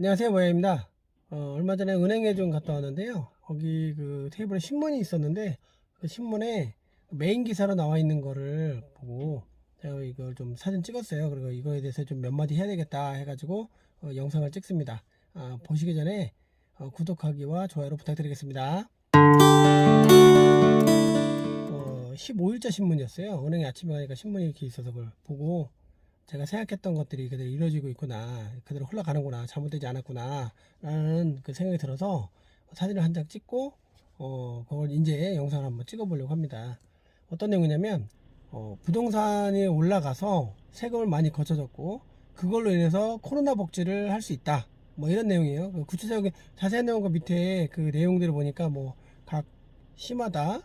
안녕하세요, 모야입니다. 얼마 전에 은행에 좀 갔다 왔는데요. 거기 그 테이블에 신문이 있었는데 그 신문에 메인 기사로 나와 있는 거를 보고 제가 이걸 좀 사진 찍었어요. 그리고 이거에 대해서 좀 몇 마디 해야 되겠다 해가지고 영상을 찍습니다. 보시기 전에 구독하기와 좋아요로 부탁드리겠습니다. 15일자 신문이었어요. 은행에 아침에 가니까 신문이 이렇게 있어서 그걸 보고 제가 생각했던 것들이 그대로 이루어지고 있구나, 그대로 흘러가는구나, 잘못되지 않았구나 라는 그 생각이 들어서 사진을 한 장 찍고 그걸 이제 영상을 한번 찍어 보려고 합니다. 어떤 내용이냐면 부동산이 올라가서 세금을 많이 거쳐졌고 그걸로 인해서 코로나 복지를 할 수 있다, 뭐 이런 내용이에요. 그 구체적인 자세한 내용과 밑에 그 내용들을 보니까 뭐 각 시마다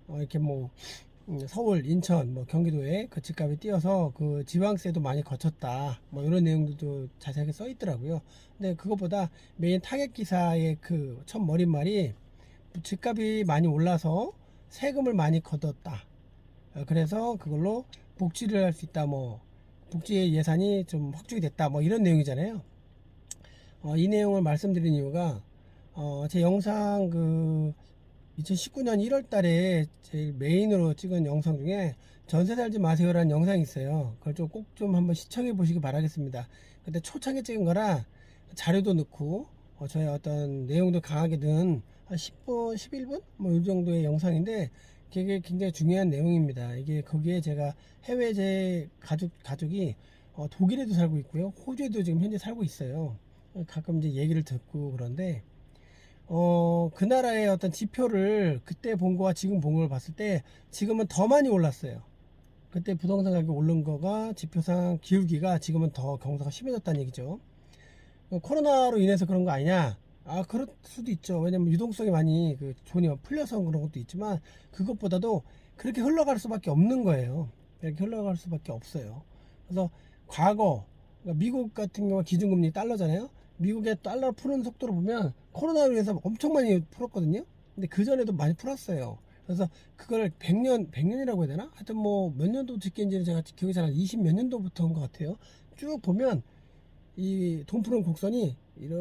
이렇게 뭐 서울, 인천, 뭐 경기도에 그 집값이 뛰어서 그 지방세도 많이 거쳤다, 뭐 이런 내용들도 자세하게 써 있더라고요. 근데 그것보다 메인 타겟 기사의 그 첫 머릿말이 집값이 많이 올라서 세금을 많이 걷었다, 그래서 그걸로 복지를 할 수 있다, 뭐 복지의 예산이 좀 확충이 됐다, 뭐 이런 내용이잖아요. 이 내용을 말씀드린 이유가 제 영상 그 2019년 1월 달에 제일 메인으로 찍은 영상 중에 전세 살지 마세요라는 영상이 있어요. 그걸 좀 꼭 좀 한번 시청해 보시기 바라겠습니다. 그때 초창기 찍은 거라 자료도 넣고 저의 어떤 내용도 강하게 넣은 한 10분, 11분? 뭐 이 정도의 영상인데 그게 굉장히 중요한 내용입니다. 이게 거기에 제가 해외 제 가족이 독일에도 살고 있고요. 호주에도 지금 현재 살고 있어요. 가끔 이제 얘기를 듣고 그런데 그 나라의 어떤 지표를 그때 본 거와 지금 본 걸 봤을 때 지금은 더 많이 올랐어요. 그때 부동산 가격이 오른 거가 지표상 기울기가 지금은 더 경사가 심해졌다는 얘기죠. 코로나로 인해서 그런 거 아니냐? 그럴 수도 있죠. 왜냐면 유동성이 많이 그 돈이 풀려서 그런 것도 있지만 그것보다도 그렇게 흘러갈 수밖에 없는 거예요. 이렇게 흘러갈 수밖에 없어요. 그래서 과거, 그러니까 미국 같은 경우 기준금리 달러잖아요. 미국의 달러 푸는 속도로 보면 코로나로 인해서 엄청 많이 풀었거든요. 근데 그 전에도 많이 풀었어요. 그래서 그걸 100년이라고 해야 되나? 하여튼 뭐 몇 년도 집계인지는 제가 기억이 잘 안, 20 몇 년도부터인 것 같아요. 쭉 보면 이 돈 푸는 곡선이 이렇게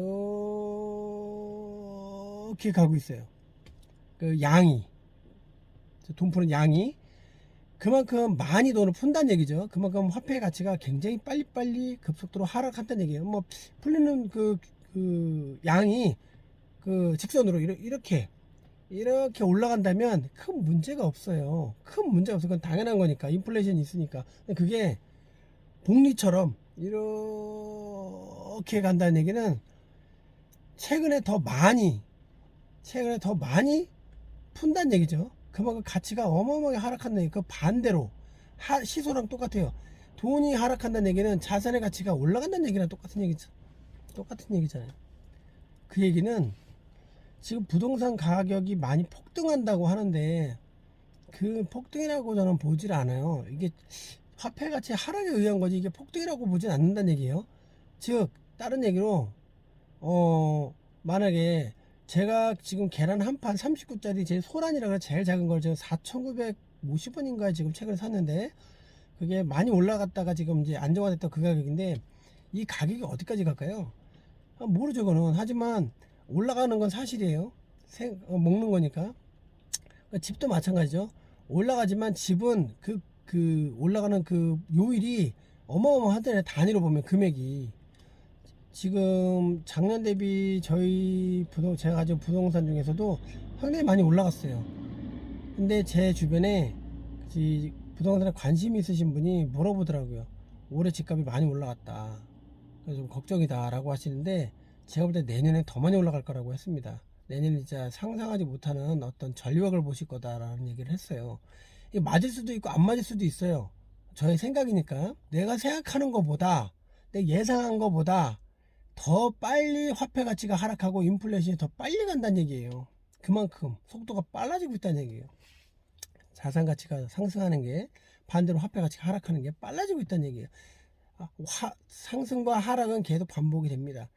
가고 있어요. 그 양이, 돈 푸는 양이 그만큼 많이 돈을 푼다는 얘기죠. 그만큼 화폐 가치가 굉장히 빨리빨리 급속도로 하락한다는 얘기예요. 뭐 풀리는 그 양이 그 직선으로 이렇게 올라간다면 큰 문제가 없어요. 큰 문제가 없어요. 그건 당연한 거니까. 인플레이션이 있으니까. 근데 그게 복리처럼 이렇게 간다는 얘기는 최근에 더 많이 푼다는 얘기죠. 그만큼 가치가 어마어마하게 하락한다는 얘기. 그 반대로 시소랑 똑같아요. 돈이 하락한다는 얘기는 자산의 가치가 올라간다는 얘기랑 똑같은 얘기잖아요. 그 얘기는 지금 부동산 가격이 많이 폭등한다고 하는데 그 폭등이라고 저는 보질 않아요. 이게 화폐 가치 하락에 의한 거지 이게 폭등이라고 보진 않는다는 얘기예요. 즉 다른 얘기로 만약에 제가 지금 계란 한 판 39짜리 제 소란이라고 제일 작은 걸 제가 4,950원인가에 지금 책을 샀는데 그게 많이 올라갔다가 지금 이제 안정화됐던 그 가격인데 이 가격이 어디까지 갈까요? 모르죠 그거는. 하지만 올라가는 건 사실이에요. 먹는 거니까. 집도 마찬가지죠. 올라가지만 집은 그 올라가는 그 요일이 어마어마하다네. 단위로 보면 금액이 지금 작년 대비 제가 가진 부동산 중에서도 상당히 많이 올라갔어요. 근데 제 주변에 부동산에 관심이 있으신 분이 물어보더라고요. 올해 집값이 많이 올라갔다, 그래서 좀 걱정이다 라고 하시는데 제가 볼 때 내년에 더 많이 올라갈 거라고 했습니다. 내년에 진짜 상상하지 못하는 어떤 전력을 보실 거다라는 얘기를 했어요. 이게 맞을 수도 있고 안 맞을 수도 있어요. 저의 생각이니까. 내가 생각하는 것보다, 내가 예상한 것보다 더 빨리 화폐 가치가 하락하고 인플레이션이 더 빨리 간다는 얘기예요. 그만큼 속도가 빨라지고 있다는 얘기예요. 자산 가치가 상승하는 게 반대로 화폐 가치가 하락하는 게 빨라지고 있다는 얘기예요. 상승과 하락은 계속 반복이 됩니다.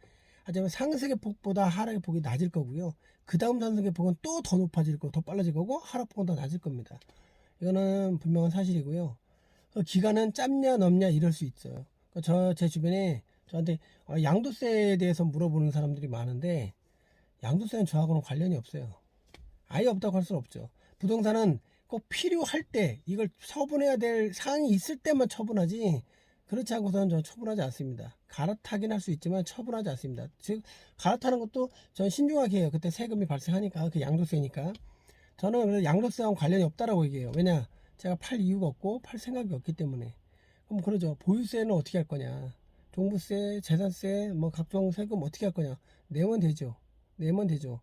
하지만 상승의 폭보다 하락의 폭이 낮을 거고요. 그 다음 상승의 폭은 또 더 높아질 거고 더 빨라질 거고 하락폭은 더 낮을 겁니다. 이거는 분명한 사실이고요. 기간은 짧냐 넓냐 이럴 수 있어요. 제 주변에 저한테 양도세에 대해서 물어보는 사람들이 많은데, 양도세는 저하고는 관련이 없어요. 아예 없다고 할 수는 없죠. 부동산은 꼭 필요할 때, 이걸 처분해야 될 사항이 있을 때만 처분하지, 그렇지 않고서는 저 처분하지 않습니다. 갈아타긴 할 수 있지만 처분하지 않습니다. 즉, 갈아타는 것도 전 신중하게 해요. 그때 세금이 발생하니까, 그 양도세니까. 저는 그래서 양도세와 관련이 없다라고 얘기해요. 왜냐? 제가 팔 이유가 없고, 팔 생각이 없기 때문에. 그럼 그러죠. 보유세는 어떻게 할 거냐? 종부세, 재산세, 뭐 각종 세금 어떻게 할 거냐? 내면 되죠. 내면 되죠.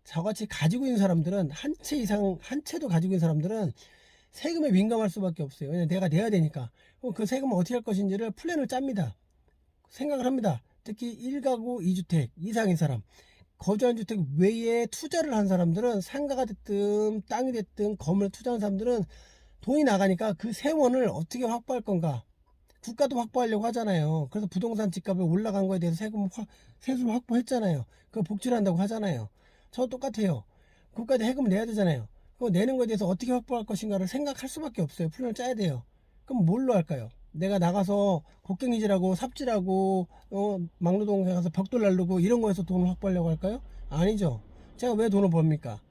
저같이 가지고 있는 사람들은 한 채 이상, 한 채도 가지고 있는 사람들은 세금에 민감할 수밖에 없어요. 왜냐면 내가 내야 되니까. 그럼 그 세금을 어떻게 할 것인지를 플랜을 짭니다. 생각을 합니다. 특히 1가구 2주택 이상인 사람, 거주한 주택 외에 투자를 한 사람들은, 상가가 됐든 땅이 됐든 건물에 투자한 사람들은 돈이 나가니까 그 세원을 어떻게 확보할 건가. 국가도 확보하려고 하잖아요. 그래서 부동산 집값이 올라간 거에 대해서 세수를 확보했잖아요. 그거 복지를 한다고 하잖아요. 저 똑같아요. 국가에 세금을 내야 되잖아요. 그거 내는 거에 대해서 어떻게 확보할 것인가를 생각할 수밖에 없어요. 플랜을 짜야 돼요. 그럼 뭘로 할까요? 내가 나가서 곡괭이질하고 삽질하고 막노동에 가서 벽돌 날르고 이런 거에서 돈을 확보하려고 할까요? 아니죠. 제가 왜 돈을 법니까?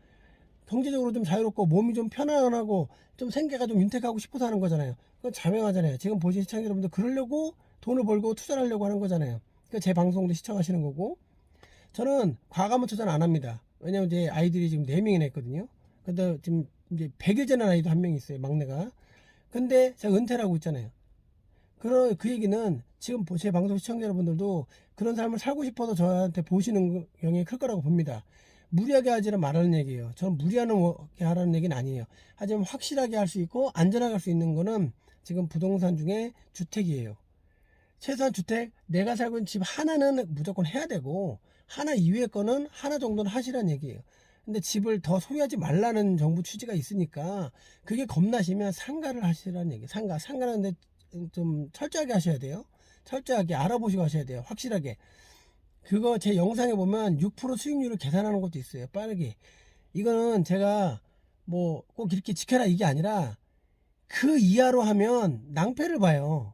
경제적으로 좀 자유롭고 몸이 좀 편안하고 좀 생계가 좀 윤택하고 싶어서 하는 거잖아요. 그건 자명하잖아요. 지금 보신 시청자 여러분들 그러려고 돈을 벌고 투자를 하려고 하는 거잖아요. 그러니까 제 방송도 시청하시는 거고. 저는 과감한 투자는 안 합니다. 왜냐면 제 아이들이 지금 4명이나 있거든요. 근데 지금 이제 100일 지난 아이도 한 명 있어요, 막내가. 근데 제가 은퇴를 하고 있잖아요. 그 얘기는 지금 제 방송 시청자 여러분들도 그런 삶을 살고 싶어서 저한테 보시는 영향이 클 거라고 봅니다. 무리하게 하지는 말하는 얘기예요. 저는 무리하게 하라는 얘기는 아니에요. 하지만 확실하게 할 수 있고 안전하게 할 수 있는 거는 지금 부동산 중에 주택이에요. 최소한 주택, 내가 살고 있는 집 하나는 무조건 해야 되고, 하나 이외의 거는 하나 정도는 하시라는 얘기예요. 근데 집을 더 소유하지 말라는 정부 취지가 있으니까, 그게 겁나시면 상가를 하시라는 얘기예요. 상가는 좀 철저하게 하셔야 돼요. 철저하게 알아보시고 하셔야 돼요. 확실하게. 그거 제 영상에 보면 6% 수익률을 계산하는 것도 있어요. 빠르게. 이거는 제가 뭐 꼭 이렇게 지켜라 이게 아니라, 그 이하로 하면 낭패를 봐요.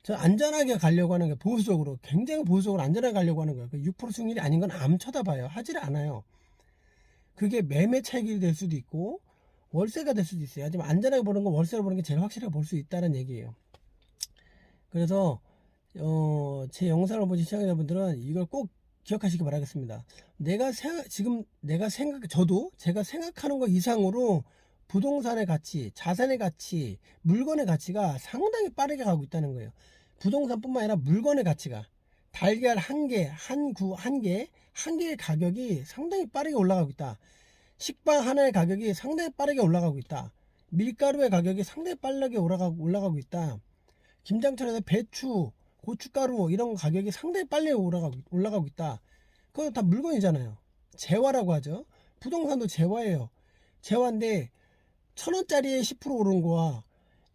저 안전하게 가려고 하는 게, 보수적으로, 굉장히 보수적으로 안전하게 가려고 하는 거예요. 6% 수익률이 아닌 건 암 쳐다봐요. 하지를 않아요. 그게 매매 차익이 될 수도 있고 월세가 될 수도 있어요. 하지만 안전하게 보는 건 월세로 보는 게 제일 확실하게 볼 수 있다는 얘기예요. 그래서 제 영상을 보신 시청자분들은 이걸 꼭 기억하시기 바라겠습니다. 저도 제가 생각하는 것 이상으로 부동산의 가치, 자산의 가치, 물건의 가치가 상당히 빠르게 가고 있다는 거예요. 부동산뿐만 아니라 물건의 가치가, 달걀 한 개, 한 개의 가격이 상당히 빠르게 올라가고 있다. 식빵 하나의 가격이 상당히 빠르게 올라가고 있다. 밀가루의 가격이 상당히 빠르게 올라가고 있다. 김장철에서 배추, 고춧가루 이런 가격이 상당히 빨리 올라가고 있다. 그거 다 물건이잖아요. 재화라고 하죠. 부동산도 재화예요. 재화인데 1,000원짜리에 10% 오르는 거와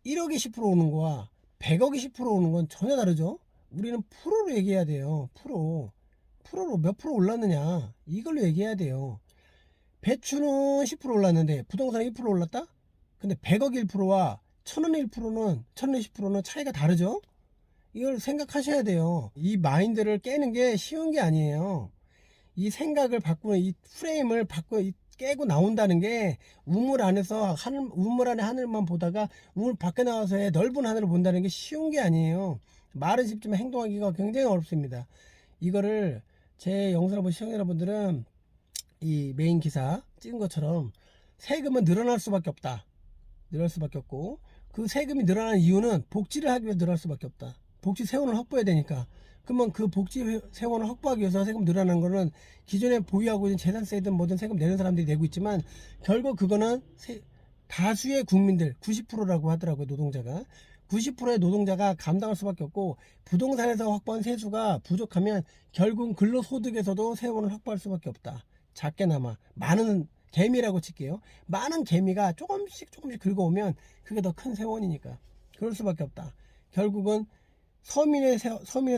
1억에 10% 오는 거와 100억에 10% 오는 건 전혀 다르죠. 우리는 프로로 얘기해야 돼요. 프로로 몇 프로 올랐느냐 이걸로 얘기해야 돼요. 배추는 10% 올랐는데 부동산이 1% 올랐다? 근데 100억 1%와 1,000원의 1%는 1,000원의 10%는 차이가 다르죠. 이걸 생각하셔야 돼요. 이 마인드를 깨는 게 쉬운 게 아니에요. 이 생각을 바꾸는, 이 프레임을 깨고 나온다는 게, 우물 안에 하늘만 보다가 우물 밖에 나와서의 넓은 하늘을 본다는 게 쉬운 게 아니에요. 말은 쉽지만 행동하기가 굉장히 어렵습니다. 이거를 제 영상을 보신 시청자 여러분들은 이 메인 기사 찍은 것처럼 세금은 늘어날 수밖에 없다. 늘어날 수밖에 없고, 그 세금이 늘어나는 이유는 복지를 하기 위해서 늘어날 수밖에 없다. 복지 세원을 확보해야 되니까. 그러면 그 복지 세원을 확보하기 위해서 세금 늘어나는 거는 기존에 보유하고 있는 재산세든 뭐든 세금 내는 사람들이 내고 있지만, 결국 그거는 다수의 국민들 90%라고 하더라고요. 노동자가 90%의 노동자가 감당할 수밖에 없고, 부동산에서 확보한 세수가 부족하면 결국 근로소득에서도 세원을 확보할 수밖에 없다. 작게나마 많은 개미라고 칠게요. 많은 개미가 조금씩 긁어오면 그게 더 큰 세원이니까 그럴 수밖에 없다. 결국은 서민의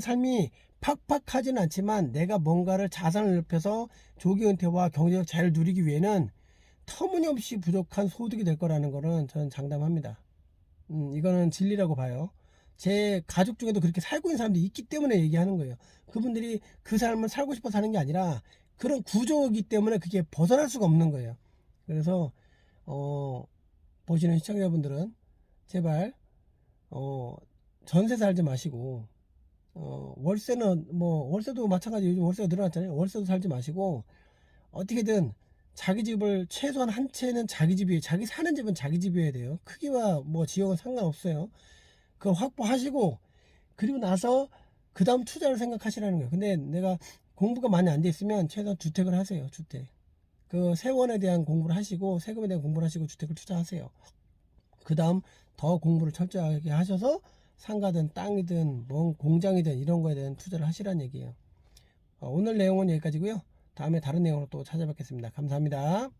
삶이 팍팍하지는 않지만, 내가 뭔가를 자산을 넓혀서 조기 은퇴와 경제적 자유를 누리기 위해는 터무니없이 부족한 소득이 될 거라는 거는 저는 장담합니다. 이거는 진리라고 봐요. 제 가족 중에도 그렇게 살고 있는 사람들이 있기 때문에 얘기하는 거예요. 그분들이 그 삶을 살고 싶어 사는 게 아니라 그런 구조이기 때문에 그게 벗어날 수가 없는 거예요. 그래서 보시는 시청자분들은 제발 전세 살지 마시고 월세는 뭐 월세도 마찬가지, 요즘 월세가 늘어났잖아요. 월세도 살지 마시고 어떻게든 자기 집을 최소한 한 채는 자기 집이, 자기 사는 집은 자기 집이어야 돼요. 크기와 뭐 지역은 상관없어요. 그거 확보하시고 그리고 나서 그 다음 투자를 생각하시라는 거예요. 근데 내가 공부가 많이 안 돼 있으면 최소한 주택을 하세요. 주택. 그 세원에 대한 공부를 하시고 세금에 대한 공부를 하시고 주택을 투자하세요. 그 다음 더 공부를 철저하게 하셔서 상가든 땅이든 뭐 공장이든 이런 거에 대한 투자를 하시라는 얘기예요. 오늘 내용은 여기까지고요. 다음에 다른 내용으로 또 찾아뵙겠습니다. 감사합니다.